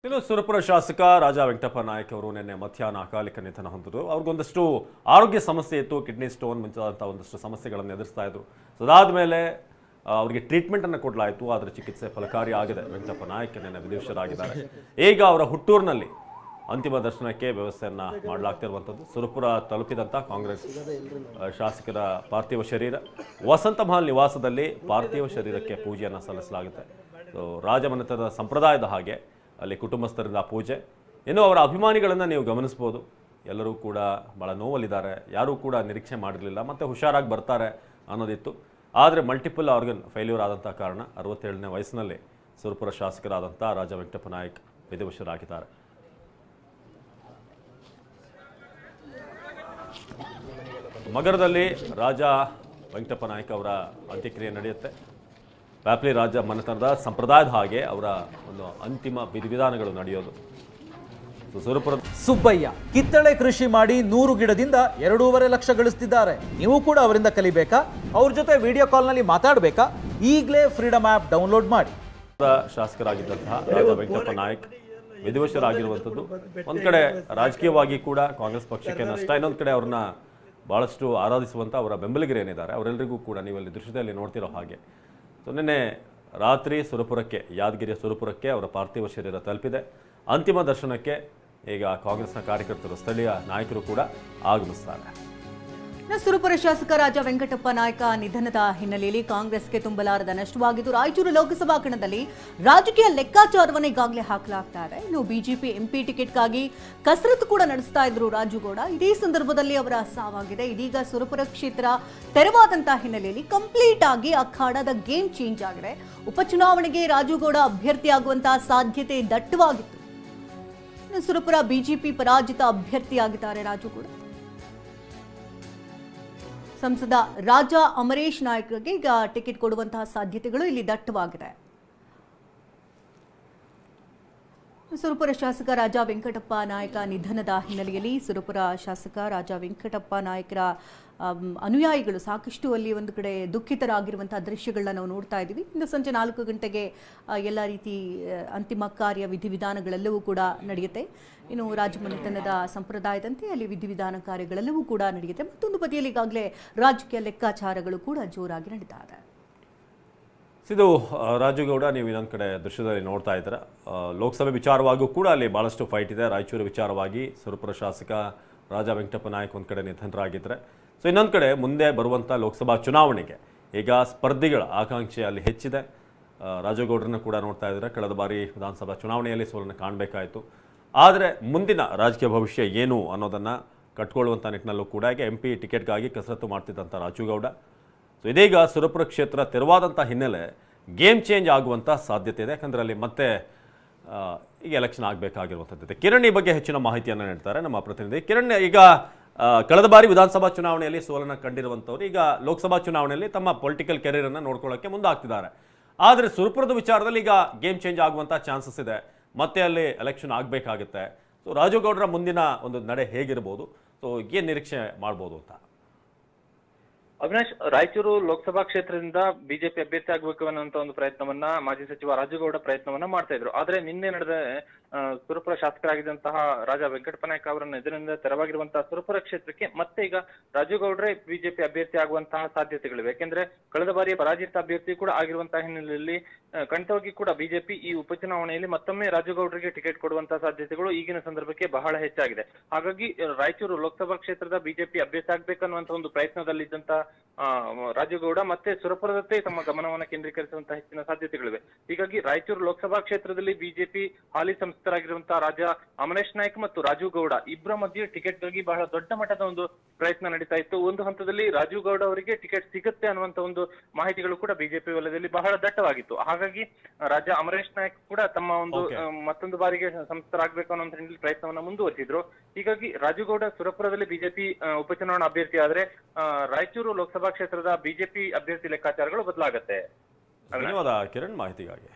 ಇನ್ನು ಸುರಪುರ ಶಾಸಕ ರಾಜಾ ವೆಂಕಟಪ್ಪ ನಾಯಕ್ ಅವರು ನಿನ್ನೆ ಮಧ್ಯಾಹ್ನ ಅಕಾಲಿಕ ನಿಧನ ಹೊಂದಿದ್ರು. ಅವ್ರಿಗೊಂದಷ್ಟು ಆರೋಗ್ಯ ಸಮಸ್ಯೆ ಇತ್ತು, ಕಿಡ್ನಿ ಸ್ಟೋನ್ ಮುಂತಾದಂಥ ಒಂದಷ್ಟು ಸಮಸ್ಯೆಗಳನ್ನು ಎದುರಿಸ್ತಾ ಇದ್ರು. ಅದಾದ ಮೇಲೆ ಅವರಿಗೆ ಟ್ರೀಟ್ಮೆಂಟ್ ಅನ್ನು ಕೊಡಲಾಯಿತು, ಆದರೆ ಚಿಕಿತ್ಸೆ ಫಲಕಾರಿ ಆಗಿದೆ. ವೆಂಕಟಪ್ಪ ನಾಯಕ್ ನಿನ್ನೆ ವಿಧಿವಶರಾಗಿದ್ದಾರೆ. ಈಗ ಅವರ ಹುಟ್ಟೂರಿನಲ್ಲಿ ಅಂತಿಮ ದರ್ಶನಕ್ಕೆ ವ್ಯವಸ್ಥೆಯನ್ನ ಮಾಡಲಾಗ್ತಿರುವಂಥದ್ದು. ಸುರಪುರ ತಲುಪಿದಂಥ ಕಾಂಗ್ರೆಸ್ ಶಾಸಕರ ಪಾರ್ಥಿವ ಶರೀರ ವಸಂತ ಮಹಲ್ ನಿವಾಸದಲ್ಲಿ ಪಾರ್ಥಿವ ಶರೀರಕ್ಕೆ ಪೂಜೆಯನ್ನು ಸಲ್ಲಿಸಲಾಗುತ್ತೆ. ರಾಜಮನೆತನದ ಸಂಪ್ರದಾಯದ ಹಾಗೆ ಅಲ್ಲಿ ಕುಟುಂಬಸ್ಥರಿಂದ ಪೂಜೆ. ಇನ್ನು ಅವರ ಅಭಿಮಾನಿಗಳನ್ನು ನೀವು ಗಮನಿಸ್ಬೋದು, ಎಲ್ಲರೂ ಕೂಡ ಭಾಳ ನೋವಲ್ಲಿದ್ದಾರೆ. ಯಾರೂ ಕೂಡ ನಿರೀಕ್ಷೆ ಮಾಡಿರಲಿಲ್ಲ, ಮತ್ತು ಹುಷಾರಾಗಿ ಬರ್ತಾರೆ ಅನ್ನೋದಿತ್ತು. ಆದರೆ ಮಲ್ಟಿಪಲ್ ಆರ್ಗನ್ ಫೇಲ್ಯೂರ್ ಆದಂಥ ಕಾರಣ 67ನೇ ವಯಸ್ಸಿನಲ್ಲಿ ಸುರಪುರ ಶಾಸಕರಾದಂಥ ರಾಜಾ ವೆಂಕಟಪ್ಪ ನಾಯಕ್ ವಿಧಿವಶರಾಗಿದ್ದಾರೆ. ಮಗರದಲ್ಲಿ ರಾಜಾ ವೆಂಕಟಪ್ಪ ನಾಯಕ್ ಅವರ ಅಂತ್ಯಕ್ರಿಯೆ ನಡೆಯುತ್ತೆ. ವ್ಯಾಪ್ಲಿ ರಾಜ ಮನೆತನದ ಸಂಪ್ರದಾಯದ ಹಾಗೆ ಅವರ ಒಂದು ಅಂತಿಮ ವಿಧಿವಿಧಾನಗಳು ನಡೆಯೋದು. ಸುಬ್ಬಯ್ಯ ಕಿತ್ತಳೆ ಕೃಷಿ ಮಾಡಿ 100 ಗಿಡದಿಂದ 2.5 ಲಕ್ಷ ಗಳಿಸ್ತಿದ್ದಾರೆ. ನೀವು ಕೂಡ ಅವರಿಂದ ಕಲಿಬೇಕಾ? ಅವ್ರ ಜೊತೆ ವಿಡಿಯೋ ಕಾಲ್ನಲ್ಲಿ ಮಾತಾಡಬೇಕಾ? ಈಗಲೇ ಫ್ರೀಡಮ್ ಆ್ಯಪ್ ಡೌನ್ಲೋಡ್ ಮಾಡಿ. ಶಾಸಕರಾಗಿದ್ದಂತಹ ರಾಜಾ ವೆಂಕಟಪ್ಪ ನಾಯಕ್ ವಿಧಿವಶರಾಗಿರುವಂಥದ್ದು ಒಂದು ಕಡೆ ರಾಜಕೀಯವಾಗಿ ಕೂಡ ಕಾಂಗ್ರೆಸ್ ಪಕ್ಷಕ್ಕೆ ನಷ್ಟ, ಇನ್ನೊಂದು ಕಡೆ ಅವ್ರನ್ನ ಭಾಳಷ್ಟು ಆರಾಧಿಸುವಂಥ ಅವರ ಬೆಂಬಲಿಗರೇನಿದ್ದಾರೆ ಅವರೆಲ್ಲರಿಗೂ ಕೂಡ ನೀವಲ್ಲಿ ದೃಶ್ಯದಲ್ಲಿ ನೋಡ್ತಿರೋ ಹಾಗೆ. ಸೊ ನಿನ್ನೆ ರಾತ್ರಿ ಸುರಪುರಕ್ಕೆ, ಯಾದಗಿರಿಯ ಸುರಪುರಕ್ಕೆ ಅವರ ಪಾರ್ಥಿವ ಶರೀರ ತಲುಪಿದೆ. ಅಂತಿಮ ದರ್ಶನಕ್ಕೆ ಈಗ ಕಾಂಗ್ರೆಸ್ನ ಕಾರ್ಯಕರ್ತರು, ಸ್ಥಳೀಯ ನಾಯಕರು ಕೂಡ ಆಗಮಿಸ್ತಾರೆ. ಸುರಪುರ ಶಾಸಕ ರಾಜಾ ವೆಂಕಟಪ್ಪ ನಾಯಕ ನಿಧನದ ಹಿನ್ನೆಲೆಯಲ್ಲಿ ಕಾಂಗ್ರೆಸ್ಗೆ ತುಂಬಲಾರದ ನಷ್ಟವಾಗಿದ್ದು ರಾಯಚೂರು ಲೋಕಸಭಾ ಕಣದಲ್ಲಿ ರಾಜಕೀಯ ಲೆಕ್ಕಾಚಾರವನ್ನು ಈಗಾಗಲೇ ಹಾಕಲಾಗ್ತಾ ಇದೆ. ಇನ್ನು ಬಿಜೆಪಿ ಎಂಪಿ ಟಿಕೆಟ್ಗಾಗಿ ಕಸರತ್ತು ಕೂಡ ನಡೆಸ್ತಾ ಇದ್ರು ರಾಜುಗೌಡ. ಇದೇ ಸಂದರ್ಭದಲ್ಲಿ ಅವರ ಸಾವಾಗಿದೆ. ಇದೀಗ ಸುರಪುರ ಕ್ಷೇತ್ರ ತೆರವಾದಂತಹ ಹಿನ್ನೆಲೆಯಲ್ಲಿ ಕಂಪ್ಲೀಟ್ ಆಗಿ ಅಖಾಡದ ಗೇಮ್ ಚೇಂಜ್ ಆಗಿದೆ. ಉಪಚುನಾವಣೆಗೆ ರಾಜುಗೌಡ ಅಭ್ಯರ್ಥಿಯಾಗುವಂತಹ ಸಾಧ್ಯತೆ ದಟ್ಟವಾಗಿತ್ತು. ಇನ್ನು ಸುರಪುರ ಬಿಜೆಪಿ ಪರಾಜಿತ ಅಭ್ಯರ್ಥಿಯಾಗಿದ್ದಾರೆ ರಾಜುಗೌಡ. ಸಂಸದ ರಾಜಾ ಅಮರೇಶ್ ನಾಯಕ್ಗೆ ಈಗ ಟಿಕೆಟ್ ಕೊಡುವಂತಹ ಸಾಧ್ಯತೆಗಳು ಇಲ್ಲಿ ದಟ್ಟವಾಗಿದೆ. ಸುರಪುರ ಶಾಸಕ ರಾಜಾ ವೆಂಕಟಪ್ಪ ನಾಯಕ ನಿಧನದ ಹಿನ್ನೆಲೆಯಲ್ಲಿ ಸುರಪುರ ಶಾಸಕ ರಾಜಾ ವೆಂಕಟಪ್ಪ ನಾಯಕರ ಅನುಯಾಯಿಗಳು ಸಾಕಷ್ಟು ಅಲ್ಲಿ ಒಂದು ಕಡೆ ದುಃಖಿತರಾಗಿರುವಂತಹ ದೃಶ್ಯಗಳನ್ನ ನಾವು ನೋಡ್ತಾ ಇದ್ದೀವಿ. ಇಂದು ಸಂಜೆ 4 ಗಂಟೆಗೆ ಎಲ್ಲ ರೀತಿ ಅಂತಿಮ ಕಾರ್ಯ ವಿಧಿವಿಧಾನಗಳೆಲ್ಲವೂ ಕೂಡ ನಡೆಯುತ್ತೆ. ಇನ್ನು ರಾಜಮನೆತನದ ಸಂಪ್ರದಾಯದಂತೆ ಅಲ್ಲಿ ವಿಧಿವಿಧಾನ ಕಾರ್ಯಗಳೆಲ್ಲವೂ ಕೂಡ ನಡೆಯುತ್ತೆ. ಮತ್ತೊಂದು ಬದಿಯಲ್ಲಿ ಈಗಾಗಲೇ ರಾಜಕೀಯ ಲೆಕ್ಕಾಚಾರಗಳು ಕೂಡ ಜೋರಾಗಿ ನಡೀತಾ ಇದೆ. ಇದು ರಾಜುಗೌಡ, ನೀವು ಇನ್ನೊಂದು ಕಡೆ ದೃಶ್ಯದಲ್ಲಿ ನೋಡ್ತಾ ಇದ್ದೀರಾ. ಲೋಕಸಭೆ ವಿಚಾರವಾಗಿಯೂ ಕೂಡ ಅಲ್ಲಿ ಭಾಳಷ್ಟು ಫೈಟ್ ಇದೆ. ರಾಯಚೂರು ವಿಚಾರವಾಗಿ ಸುರಪುರ ಶಾಸಕ ರಾಜಾ ವೆಂಕಟಪ್ಪ ನಾಯಕ್ ಒಂದು ಕಡೆ ನಿಧನರಾಗಿದ್ದರೆ, ಸೊ ಇನ್ನೊಂದು ಕಡೆ ಮುಂದೆ ಬರುವಂಥ ಲೋಕಸಭಾ ಚುನಾವಣೆಗೆ ಈಗ ಸ್ಪರ್ಧಿಗಳ ಆಕಾಂಕ್ಷೆ ಅಲ್ಲಿ ಹೆಚ್ಚಿದೆ. ರಾಜುಗೌಡರನ್ನ ಕೂಡ ನೋಡ್ತಾ ಇದ್ದಾರೆ. ಕಳೆದ ಬಾರಿ ವಿಧಾನಸಭಾ ಚುನಾವಣೆಯಲ್ಲಿ ಸೋಲನ್ನು ಕಾಣಬೇಕಾಯಿತು. ಆದರೆ ಮುಂದಿನ ರಾಜಕೀಯ ಭವಿಷ್ಯ ಏನು ಅನ್ನೋದನ್ನು ಕಟ್ಕೊಳ್ಳುವಂಥ ನಿಟ್ಟಿನಲ್ಲೂ ಕೂಡ ಈಗ MP ಟಿಕೆಟ್ಗಾಗಿ ಕಸರತ್ತು ಮಾಡ್ತಿದ್ದಂಥ ರಾಜುಗೌಡ. ಸೊ ಇದೀಗ ಸುರಪುರ ಕ್ಷೇತ್ರ ತೆರವಾದಂಥ ಹಿನ್ನೆಲೆ ಗೇಮ್ ಚೇಂಜ್ ಆಗುವಂಥ ಸಾಧ್ಯತೆ ಇದೆ. ಯಾಕಂದರೆ ಅಲ್ಲಿ ಮತ್ತೆ ಈಗ ಎಲೆಕ್ಷನ್ ಆಗಬೇಕಾಗಿರುವಂಥದ್ದು. ಕಿರಣ್ ಈ ಬಗ್ಗೆ ಹೆಚ್ಚಿನ ಮಾಹಿತಿಯನ್ನು ನೀಡ್ತಾರೆ ನಮ್ಮ ಪ್ರತಿನಿಧಿ ಕಿರಣ್. ಈಗ ಕಳೆದ ಬಾರಿ ವಿಧಾನಸಭಾ ಚುನಾವಣೆಯಲ್ಲಿ ಸೋಲನ್ನು ಕಂಡಿರುವಂಥವ್ರು ಈಗ ಲೋಕಸಭಾ ಚುನಾವಣೆಯಲ್ಲಿ ತಮ್ಮ ಪೊಲಿಟಿಕಲ್ ಕೆರಿಯರನ್ನು ನೋಡ್ಕೊಳ್ಳೋಕ್ಕೆ ಮುಂದಾಗ್ತಿದ್ದಾರೆ. ಆದರೆ ಸುರಪುರದ ವಿಚಾರದಲ್ಲಿ ಈಗ ಗೇಮ್ ಚೇಂಜ್ ಆಗುವಂಥ ಚಾನ್ಸಸ್ ಇದೆ. ಮತ್ತೆ ಅಲ್ಲಿ ಎಲೆಕ್ಷನ್ ಆಗಬೇಕಾಗುತ್ತೆ. ಸೊ ರಾಜುಗೌಡರ ಮುಂದಿನ ಒಂದು ನಡೆ ಹೇಗಿರ್ಬೋದು, ಸೊ ಏನು ನಿರೀಕ್ಷೆ ಮಾಡ್ಬೋದು ಅಂತ? ಅವಿನಾಶ್, ರಾಯಚೂರು ಲೋಕಸಭಾ ಕ್ಷೇತ್ರದಿಂದ ಬಿಜೆಪಿ ಅಭ್ಯರ್ಥಿ ಆಗಬೇಕು ಅನ್ನುವಂತ ಒಂದು ಪ್ರಯತ್ನವನ್ನ ಮಾಜಿ ಸಚಿವ ರಾಜುಗೌಡ ಪ್ರಯತ್ನವನ್ನ ಮಾಡ್ತಾ ಇದ್ರು. ಆದ್ರೆ ನಿನ್ನೆ ನಡೆದ ಸುರಪುರ ಶಾಸಕರಾಗಿದ್ದಂತಹ ರಾಜಾ ವೆಂಕಟಪ್ಪ ನಾಯಕ್ ಅವರ ನಿಧನದಿಂದ ತೆರವಾಗಿರುವಂತಹ ಸುರಪುರ ಕ್ಷೇತ್ರಕ್ಕೆ ಮತ್ತೆ ಈಗ ರಾಜುಗೌಡ್ರೆ ಬಿಜೆಪಿ ಅಭ್ಯರ್ಥಿ ಆಗುವಂತಹ ಸಾಧ್ಯತೆಗಳಿವೆ. ಯಾಕೆಂದ್ರೆ ಕಳೆದ ಬಾರಿ ಪರಾಜಿತ ಅಭ್ಯರ್ಥಿ ಕೂಡ ಆಗಿರುವಂತಹ ಹಿನ್ನೆಲೆಯಲ್ಲಿ ಖಂಡಿತವಾಗಿ ಕೂಡ ಬಿಜೆಪಿ ಈ ಉಪಚುನಾವಣೆಯಲ್ಲಿ ಮತ್ತೊಮ್ಮೆ ರಾಜುಗೌಡರಿಗೆ ಟಿಕೆಟ್ ಕೊಡುವಂತಹ ಸಾಧ್ಯತೆಗಳು ಈಗಿನ ಸಂದರ್ಭಕ್ಕೆ ಬಹಳ ಹೆಚ್ಚಾಗಿದೆ. ಹಾಗಾಗಿ ರಾಯಚೂರು ಲೋಕಸಭಾ ಕ್ಷೇತ್ರದ ಬಿಜೆಪಿ ಅಭ್ಯರ್ಥಿ ಆಗ್ಬೇಕನ್ನುವಂತ ಒಂದು ಪ್ರಯತ್ನದಲ್ಲಿದ್ದಂತ ರಾಜುಗೌಡ ಮತ್ತೆ ಸುರಪುರದತ್ತೆ ತಮ್ಮ ಗಮನವನ್ನು ಕೇಂದ್ರೀಕರಿಸುವಂತಹ ಹೆಚ್ಚಿನ ಸಾಧ್ಯತೆಗಳಿವೆ. ಹೀಗಾಗಿ ರಾಯಚೂರು ಲೋಕಸಭಾ ಕ್ಷೇತ್ರದಲ್ಲಿ ಬಿಜೆಪಿ ಹಾಲಿ ಸಂಸದರಾಗಿರುವಂತಹ ರಾಜಾ ಅಮರೇಶ್ ನಾಯಕ್ ಮತ್ತು ರಾಜುಗೌಡ ಇಬ್ಬರ ಮಧ್ಯೆ ಟಿಕೆಟ್ ಗಾಗಿ ಬಹಳ ದೊಡ್ಡ ಮಟ್ಟದ ಒಂದು ಪ್ರಯತ್ನ ನಡೀತಾ ಇತ್ತು. ಒಂದು ಹಂತದಲ್ಲಿ ರಾಜುಗೌಡ ಅವರಿಗೆ ಟಿಕೆಟ್ ಸಿಗುತ್ತೆ ಅನ್ನುವಂತ ಒಂದು ಮಾಹಿತಿಗಳು ಕೂಡ ಬಿಜೆಪಿ ವಲಯದಲ್ಲಿ ಬಹಳ ದಟ್ಟವಾಗಿತ್ತು. ಹಾಗಾಗಿ ರಾಜಾ ಅಮರೇಶ್ ನಾಯಕ್ ಕೂಡ ತಮ್ಮ ಒಂದು ಮತ್ತೊಂದು ಬಾರಿಗೆ ಸಂಸದರಾಗಬೇಕು ಅನ್ನೋ ನಿಟ್ಟಿನಲ್ಲಿ ಪ್ರಯತ್ನವನ್ನ ಮುಂದುವರಿಸಿದ್ರು. ಹೀಗಾಗಿ ರಾಜುಗೌಡ ಸುರಪುರದಲ್ಲಿ ಬಿಜೆಪಿ ಉಪಚುನಾವಣಾ ಅಭ್ಯರ್ಥಿ ಆದ್ರೆ ರಾಯಚೂರು ಲೋಕಸಭಾ ಕ್ಷೇತ್ರದ ಬಿಜೆಪಿ ಅಭ್ಯರ್ಥಿ ಲೆಕ್ಕಾಚಾರಗಳು ಬದಲಾಗುತ್ತೆ. ಧನ್ಯವಾದ ಕಿರಣ್ ಮಾಹಿತಿಗಾಗಿ.